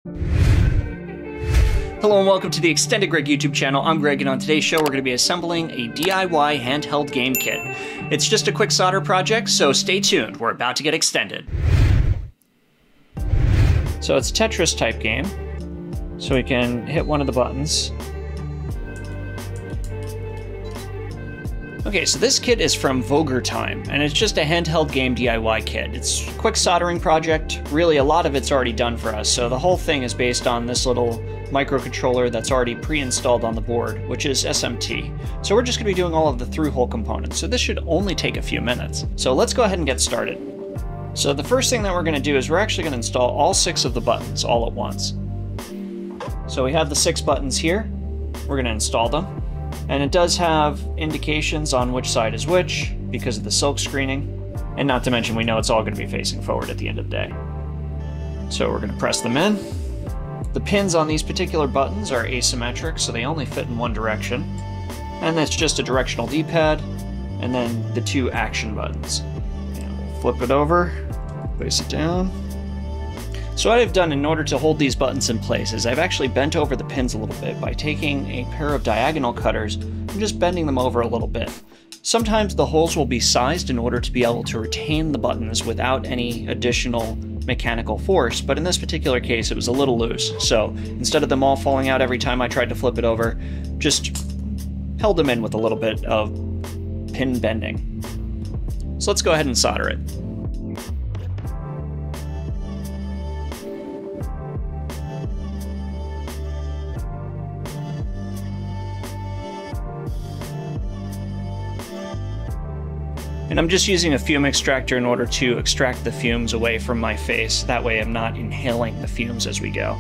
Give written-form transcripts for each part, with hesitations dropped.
Hello and welcome to the Extended Greg YouTube channel. I'm Greg, and on today's show we're going to be assembling a DIY handheld game kit. It's just a quick solder project, so stay tuned. We're about to get extended. So it's a Tetris type game, so we can hit one of the buttons. Okay, so this kit is from Voger Time, and it's just a handheld game DIY kit. It's a quick soldering project. Really, a lot of it's already done for us, so the whole thing is based on this little microcontroller that's already pre-installed on the board, which is SMT. So we're just going to be doing all of the through-hole components, so this should only take a few minutes. So let's go ahead and get started. So the first thing that we're going to do is we're actually going to install all 6 of the buttons all at once. So we have the 6 buttons here. We're going to install them. And it does have indications on which side is which because of the silk screening. And not to mention, we know it's all going to be facing forward at the end of the day. So we're going to press them in. The pins on these particular buttons are asymmetric, so they only fit in one direction. And that's just a directional D-pad, and then the 2 action buttons. And we'll flip it over, place it down. So what I've done in order to hold these buttons in place is I've actually bent over the pins a little bit by taking a pair of diagonal cutters and just bending them over a little bit. Sometimes the holes will be sized in order to be able to retain the buttons without any additional mechanical force, but in this particular case it was a little loose. So instead of them all falling out every time I tried to flip it over, just held them in with a little bit of pin bending. So let's go ahead and solder it. And I'm just using a fume extractor in order to extract the fumes away from my face. That way I'm not inhaling the fumes as we go.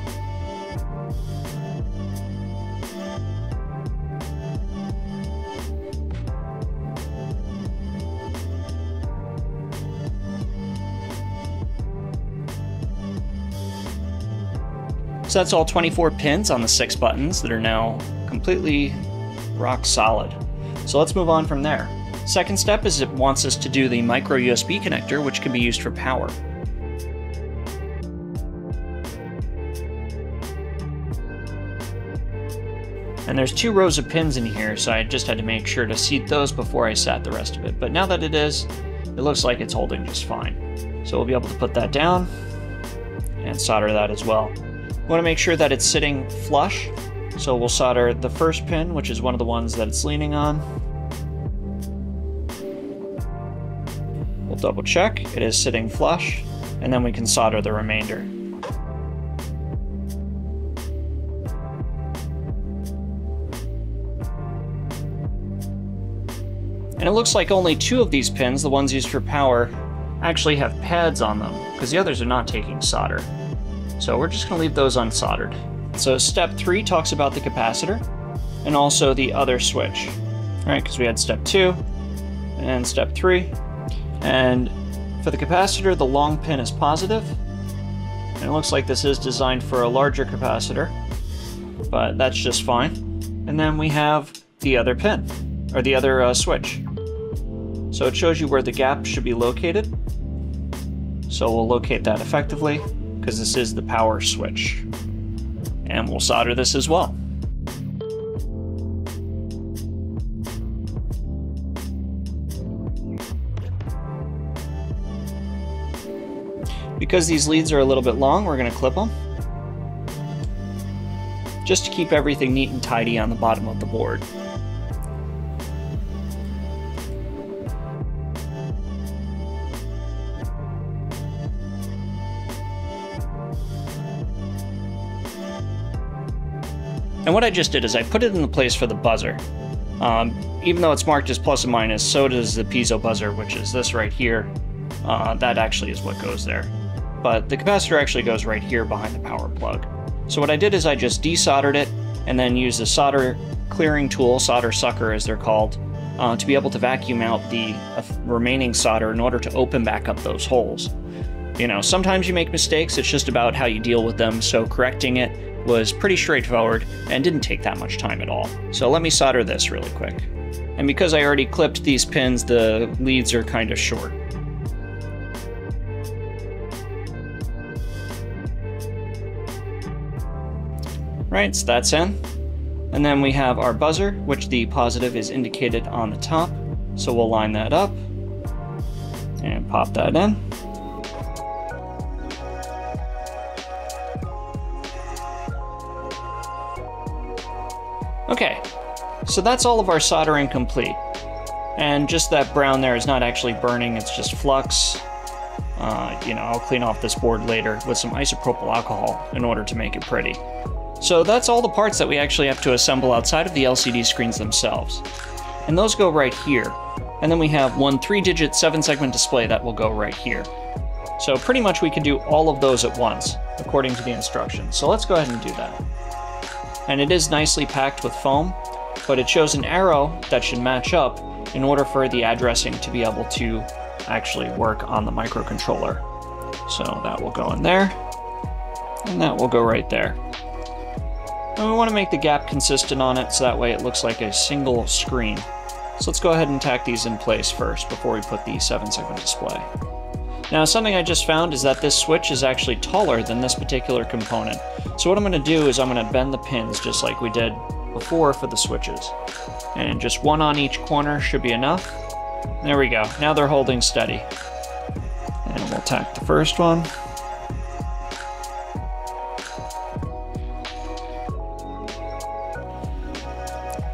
So that's all 24 pins on the 6 buttons that are now completely rock solid. So let's move on from there. Second step is it wants us to do the micro USB connector, which can be used for power. And there's 2 rows of pins in here, so I just had to make sure to seat those before I sat the rest of it. But now that it looks like it's holding just fine. So we'll be able to put that down and solder that as well. We want to make sure that it's sitting flush, so we'll solder the first pin, which is one of the ones that it's leaning on. We'll double check, it is sitting flush, and then we can solder the remainder. And it looks like only 2 of these pins, the ones used for power, actually have pads on them, because the others are not taking solder. So we're just going to leave those unsoldered. So step 3 talks about the capacitor, and also the other switch. Alright, because we had step 2, and step 3. And for the capacitor, the long pin is positive, and it looks like this is designed for a larger capacitor, but that's just fine. And then we have the other pin, or the other switch. So it shows you where the gap should be located. So we'll locate that effectively, because this is the power switch. And we'll solder this as well. Because these leads are a little bit long, we're going to clip them, just to keep everything neat and tidy on the bottom of the board. And what I just did is I put it in the place for the buzzer. Even though it's marked as plus and minus, so does the piezo buzzer, which is this right here. That actually is what goes there. But the capacitor actually goes right here behind the power plug. So what I did is I just desoldered it and then used a solder clearing tool, solder sucker as they're called, to be able to vacuum out the remaining solder in order to open back up those holes. You know, sometimes you make mistakes, it's just about how you deal with them, so correcting it was pretty straightforward and didn't take that much time at all. So let me solder this really quick. And because I already clipped these pins, the leads are kind of short. Right, so that's in. And then we have our buzzer, which the positive is indicated on the top. So we'll line that up and pop that in. Okay, so that's all of our soldering complete. And just that brown there is not actually burning, it's just flux. I'll clean off this board later with some isopropyl alcohol in order to make it pretty. So that's all the parts that we actually have to assemble outside of the LCD screens themselves. And those go right here. And then we have one 3-digit 7-segment display that will go right here. So pretty much we can do all of those at once, according to the instructions. So let's go ahead and do that. And it is nicely packed with foam, but it shows an arrow that should match up in order for the addressing to be able to actually work on the microcontroller. So that will go in there, and that will go right there. And we want to make the gap consistent on it so that way it looks like a single screen. So let's go ahead and tack these in place first before we put the 7-segment display. Now something I just found is that this switch is actually taller than this particular component. So what I'm going to do is I'm going to bend the pins just like we did before for the switches. And just one on each corner should be enough. There we go. Now they're holding steady. And we'll tack the first one.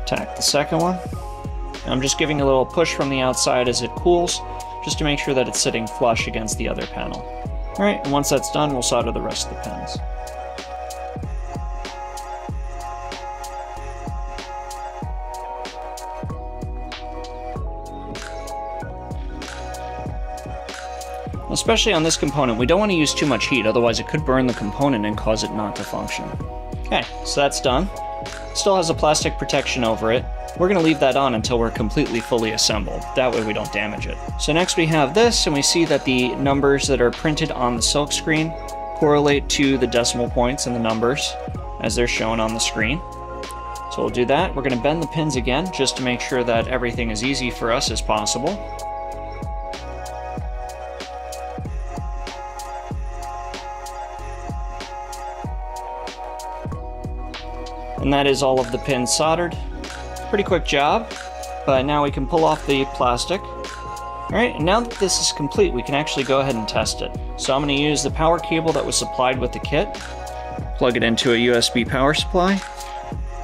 Tack the second one. I'm just giving a little push from the outside as it cools, just to make sure that it's sitting flush against the other panel. Alright, and once that's done, we'll solder the rest of the pins. Especially on this component, we don't want to use too much heat, otherwise it could burn the component and cause it not to function. Okay, so that's done. Still has a plastic protection over it. We're going to leave that on until we're completely fully assembled. That way we don't damage it. So next we have this, and we see that the numbers that are printed on the silk screen correlate to the decimal points in the numbers as they're shown on the screen. So we'll do that. We're going to bend the pins again just to make sure that everything is easy for us as possible. And that is all of the pins soldered. Pretty quick job, but now we can pull off the plastic. Alright, and now that this is complete, we can actually go ahead and test it. So I'm going to use the power cable that was supplied with the kit, plug it into a USB power supply,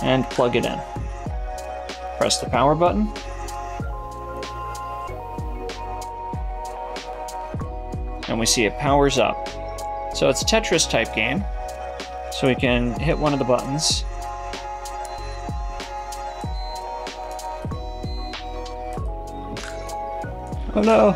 and plug it in. Press the power button. And we see it powers up. So it's a Tetris type game, so we can hit one of the buttons. Oh no!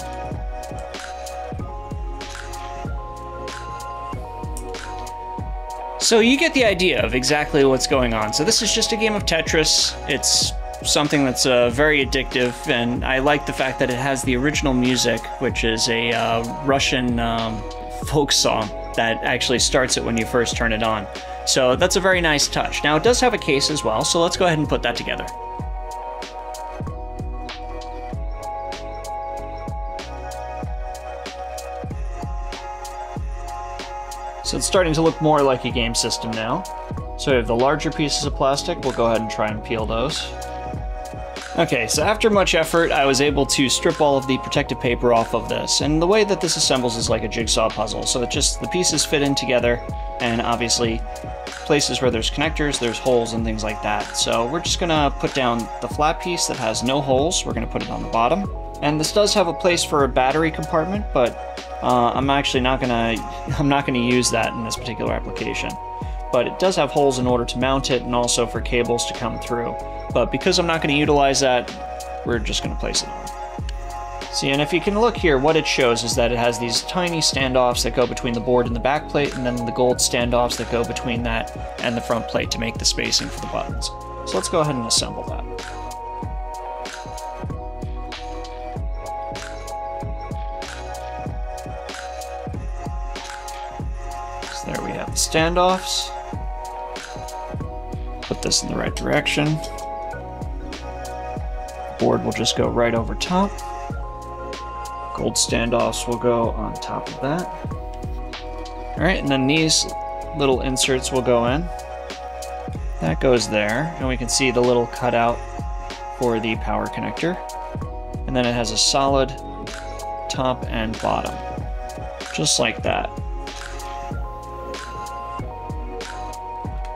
So you get the idea of exactly what's going on. So this is just a game of Tetris. It's something that's very addictive, and I like the fact that it has the original music, which is a Russian folk song that actually starts it when you first turn it on. So that's a very nice touch. Now it does have a case as well, so let's go ahead and put that together. So it's starting to look more like a game system now. So we have the larger pieces of plastic. We'll go ahead and try and peel those. Okay, so after much effort, I was able to strip all of the protective paper off of this. And the way that this assembles is like a jigsaw puzzle. So it just, the pieces fit in together, and obviously places where there's connectors, there's holes and things like that. So we're just gonna put down the flat piece that has no holes. We're gonna put it on the bottom. And this does have a place for a battery compartment, but I'm actually not gonna use that in this particular application. But it does have holes in order to mount it and also for cables to come through. But because I'm not gonna utilize that, we're just gonna place it on. See, and if you can look here, what it shows is that it has these tiny standoffs that go between the board and the back plate, and then the gold standoffs that go between that and the front plate to make the spacing for the buttons. So let's go ahead and assemble that. There we have the standoffs. Put this in the right direction. The board will just go right over top. Gold standoffs will go on top of that. Alright, and then these little inserts will go in. That goes there, and we can see the little cutout for the power connector. And then it has a solid top and bottom, just like that.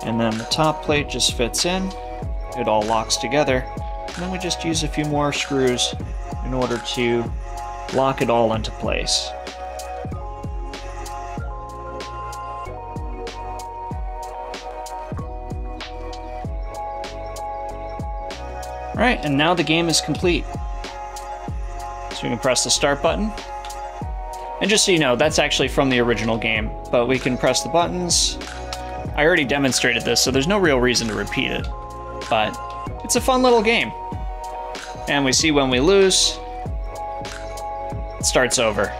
And then the top plate just fits in, it all locks together, and then we just use a few more screws in order to lock it all into place. Alright, and now the game is complete. So we can press the start button. And just so you know, that's actually from the original game, but we can press the buttons. I already demonstrated this, so there's no real reason to repeat it, but it's a fun little game. And we see when we lose, it starts over.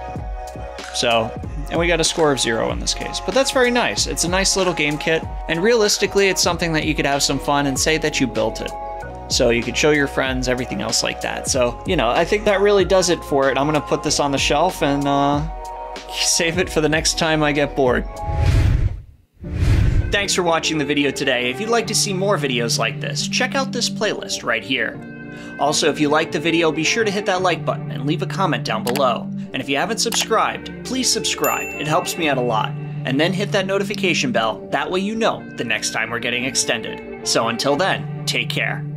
So, and we got a score of 0 in this case, but that's very nice. It's a nice little game kit, and realistically, it's something that you could have some fun and say that you built it. So you could show your friends, everything else like that. So, you know, I think that really does it for it. I'm gonna put this on the shelf and save it for the next time I get bored. Thanks for watching the video today. If you'd like to see more videos like this, check out this playlist right here. Also, if you liked the video, be sure to hit that like button and leave a comment down below. And if you haven't subscribed, please subscribe. It helps me out a lot. And then hit that notification bell. That way you know the next time we're getting extended. So until then, take care.